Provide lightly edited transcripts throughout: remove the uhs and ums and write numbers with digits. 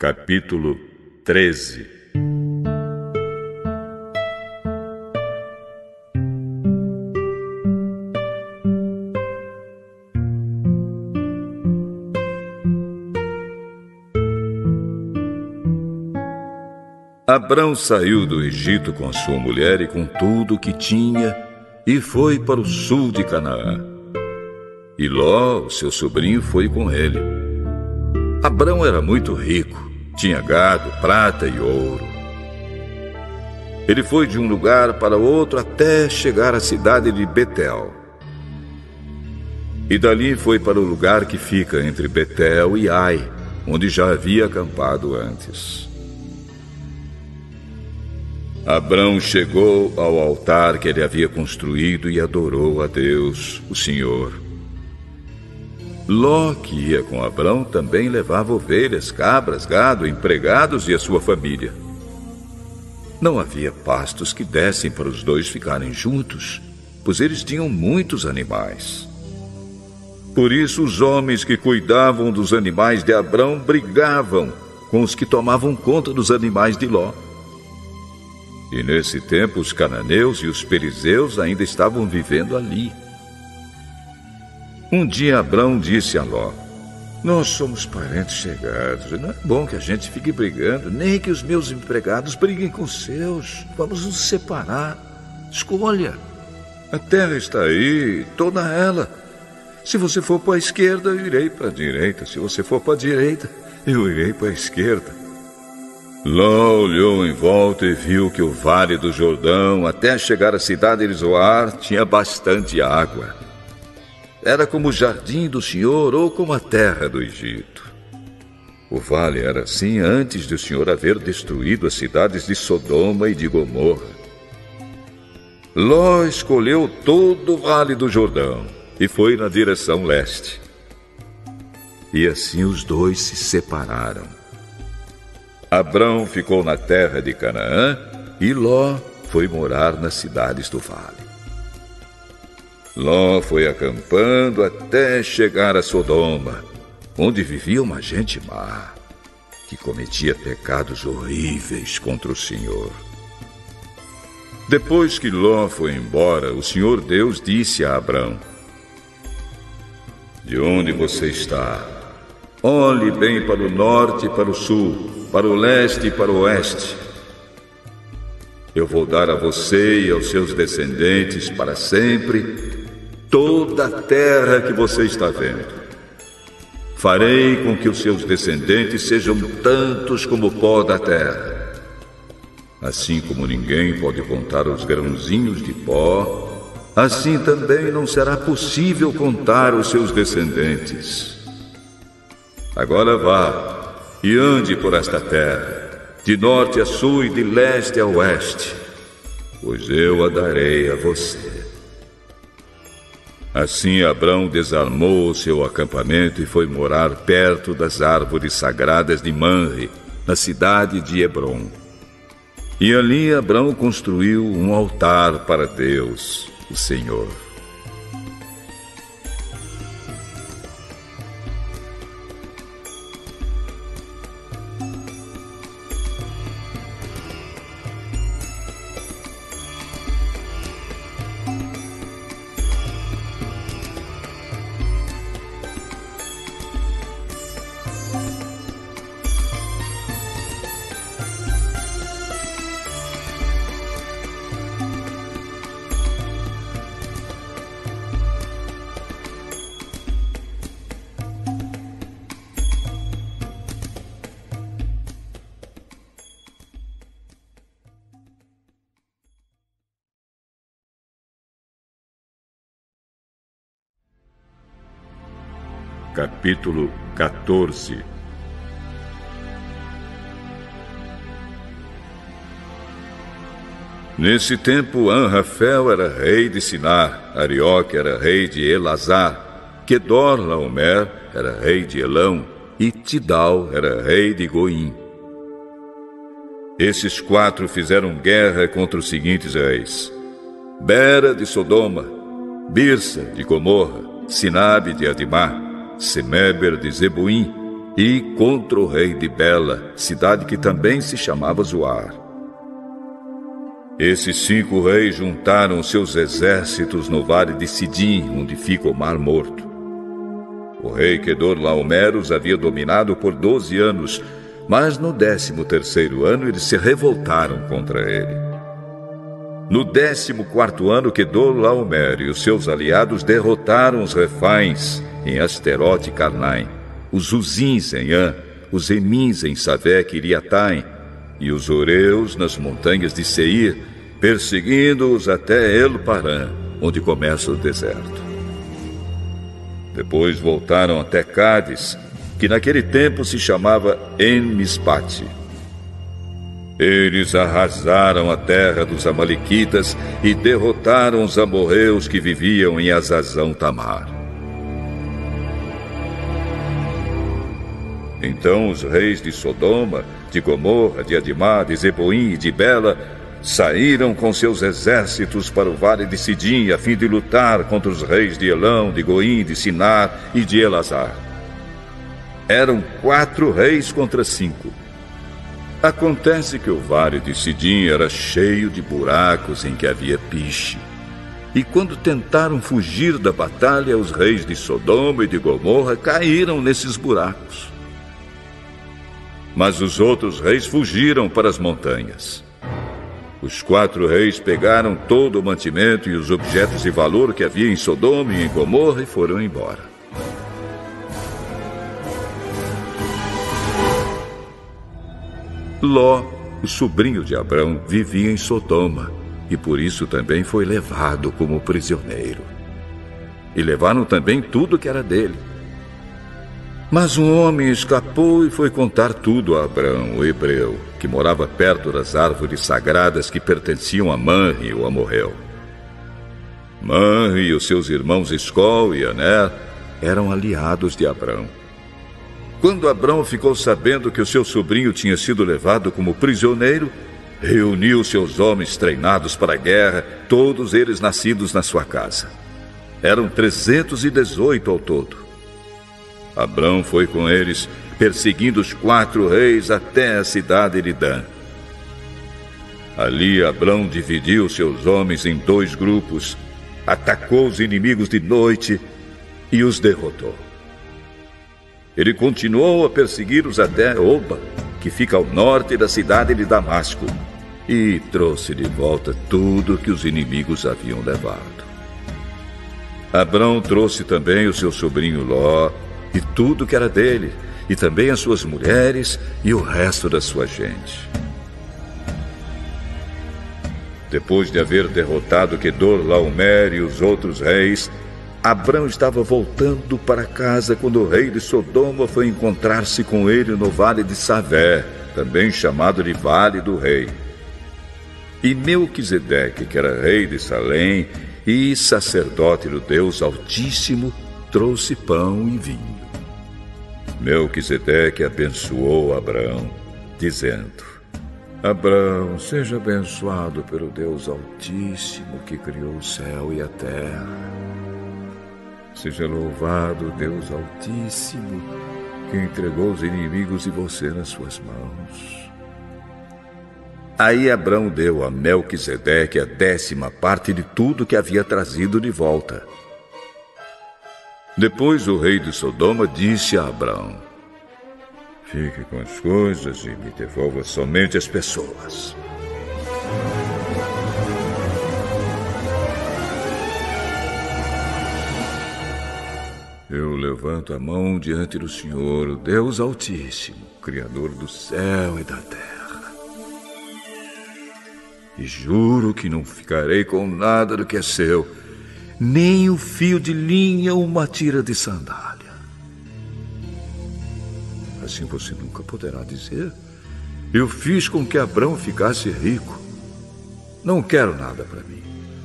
Capítulo 13. Abrão saiu do Egito com sua mulher e com tudo o que tinha e foi para o sul de Canaã. E Ló, o seu sobrinho, foi com ele. Abrão era muito rico, tinha gado, prata e ouro. Ele foi de um lugar para outro até chegar à cidade de Betel. E dali foi para o lugar que fica entre Betel e Ai, onde já havia acampado antes. Abrão chegou ao altar que ele havia construído e adorou a Deus, o Senhor. Ló, que ia com Abrão, também levava ovelhas, cabras, gado, empregados e a sua família. Não havia pastos que dessem para os dois ficarem juntos, pois eles tinham muitos animais. Por isso os homens que cuidavam dos animais de Abrão brigavam com os que tomavam conta dos animais de Ló. E nesse tempo os cananeus e os perizeus ainda estavam vivendo ali. Um dia Abrão disse a Ló: "Nós somos parentes chegados, e não é bom que a gente fique brigando, nem que os meus empregados briguem com os seus. Vamos nos separar. Escolha. A terra está aí, toda ela. Se você for para a esquerda, eu irei para a direita. Se você for para a direita, eu irei para a esquerda." Ló olhou em volta e viu que o vale do Jordão, até chegar à cidade de Zoar, tinha bastante água. Era como o jardim do Senhor ou como a terra do Egito. O vale era assim antes de o Senhor haver destruído as cidades de Sodoma e de Gomorra. Ló escolheu todo o vale do Jordão e foi na direção leste. E assim os dois se separaram. Abrão ficou na terra de Canaã e Ló foi morar nas cidades do vale. Ló foi acampando até chegar a Sodoma, onde vivia uma gente má, que cometia pecados horríveis contra o Senhor. Depois que Ló foi embora, o Senhor Deus disse a Abrão: "De onde você está? Olhe bem para o norte e para o sul, para o leste e para o oeste. Eu vou dar a você e aos seus descendentes para sempre toda a terra que você está vendo. Farei com que os seus descendentes sejam tantos como o pó da terra. Assim como ninguém pode contar os grãozinhos de pó, assim também não será possível contar os seus descendentes. Agora vá e ande por esta terra, de norte a sul e de leste a oeste, pois eu a darei a você." Assim Abrão desarmou o seu acampamento e foi morar perto das árvores sagradas de Manre, na cidade de Hebrom. E ali Abrão construiu um altar para Deus, o Senhor. Capítulo 14. Nesse tempo, Anrafel era rei de Sinar, Arioque era rei de Elazar, Quedorlaomer era rei de Elão e Tidal era rei de Goim. Esses quatro fizeram guerra contra os seguintes reis: Bera de Sodoma, Birsa de Gomorra, Sinabe de Adimá, Semeber de Zeboim, e contra o rei de Bela, cidade que também se chamava Zoar. Esses 5 reis juntaram seus exércitos no vale de Sidim, onde fica o Mar Morto. O rei Quedorlaomer os havia dominado por 12 anos, mas no 13º ano eles se revoltaram contra ele. No 14º ano, Quedorlaomer e os seus aliados derrotaram os Refains em Asterote e Carnaim, os Uzins em An, os Emins em Savé e Iriataim, e os Oreus nas montanhas de Seir, perseguindo-os até El-Parã, onde começa o deserto. Depois voltaram até Cádiz, que naquele tempo se chamava En-Mispate. Eles arrasaram a terra dos amalequitas e derrotaram os amorreus que viviam em Azazão Tamar. Então os reis de Sodoma, de Gomorra, de Adimá, de Zeboim e de Bela saíram com seus exércitos para o vale de Sidim a fim de lutar contra os reis de Elão, de Goim, de Sinar e de Elazar. Eram 4 reis contra 5. Acontece que o vale de Sidim era cheio de buracos em que havia piche. E quando tentaram fugir da batalha, os reis de Sodoma e de Gomorra caíram nesses buracos. Mas os outros reis fugiram para as montanhas. Os 4 reis pegaram todo o mantimento e os objetos de valor que havia em Sodoma e em Gomorra e foram embora. Ló, o sobrinho de Abrão, vivia em Sodoma e por isso também foi levado como prisioneiro. E levaram também tudo que era dele. Mas um homem escapou e foi contar tudo a Abrão, o hebreu, que morava perto das árvores sagradas que pertenciam a Manre, o amorreu. Manre e os seus irmãos Escol e Aner eram aliados de Abrão. Quando Abrão ficou sabendo que o seu sobrinho tinha sido levado como prisioneiro, reuniu seus homens treinados para a guerra, todos eles nascidos na sua casa. Eram 318 ao todo. Abrão foi com eles, perseguindo os 4 reis até a cidade de Dan. Ali Abrão dividiu seus homens em 2 grupos, atacou os inimigos de noite e os derrotou. Ele continuou a persegui-los até Oba, que fica ao norte da cidade de Damasco, e trouxe de volta tudo que os inimigos haviam levado. Abrão trouxe também o seu sobrinho Ló, e tudo que era dele, e também as suas mulheres e o resto da sua gente. Depois de haver derrotado Quedorlaomer e os outros reis, Abrão estava voltando para casa quando o rei de Sodoma foi encontrar-se com ele no vale de Savé, também chamado de Vale do Rei. E Melquisedeque, que era rei de Salém e sacerdote do Deus Altíssimo, trouxe pão e vinho. Melquisedeque abençoou Abrão, dizendo: Abrão, seja abençoado pelo Deus Altíssimo que criou o céu e a terra. Seja louvado o Deus Altíssimo que entregou os inimigos de você nas suas mãos. Aí Abrão deu a Melquisedeque a 10ª parte de tudo que havia trazido de volta. Depois o rei de Sodoma disse a Abrão: Fique com as coisas e me devolva somente as pessoas. Eu levanto a mão diante do Senhor, o Deus Altíssimo, Criador do céu e da terra. E juro que não ficarei com nada do que é seu, nem o fio de linha ou uma tira de sandália. Assim você nunca poderá dizer: eu fiz com que Abrão ficasse rico. Não quero nada para mim,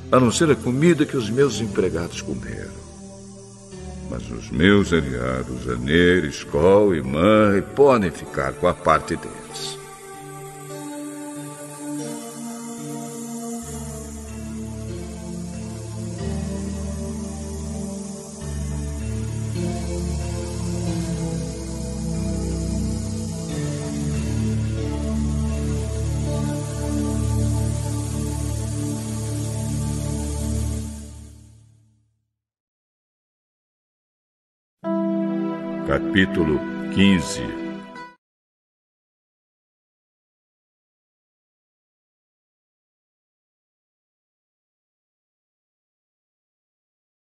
a não ser a comida que os meus empregados comeram. Mas os meus aliados, Aner, Escol e Manre, podem ficar com a parte deles. capítulo 15.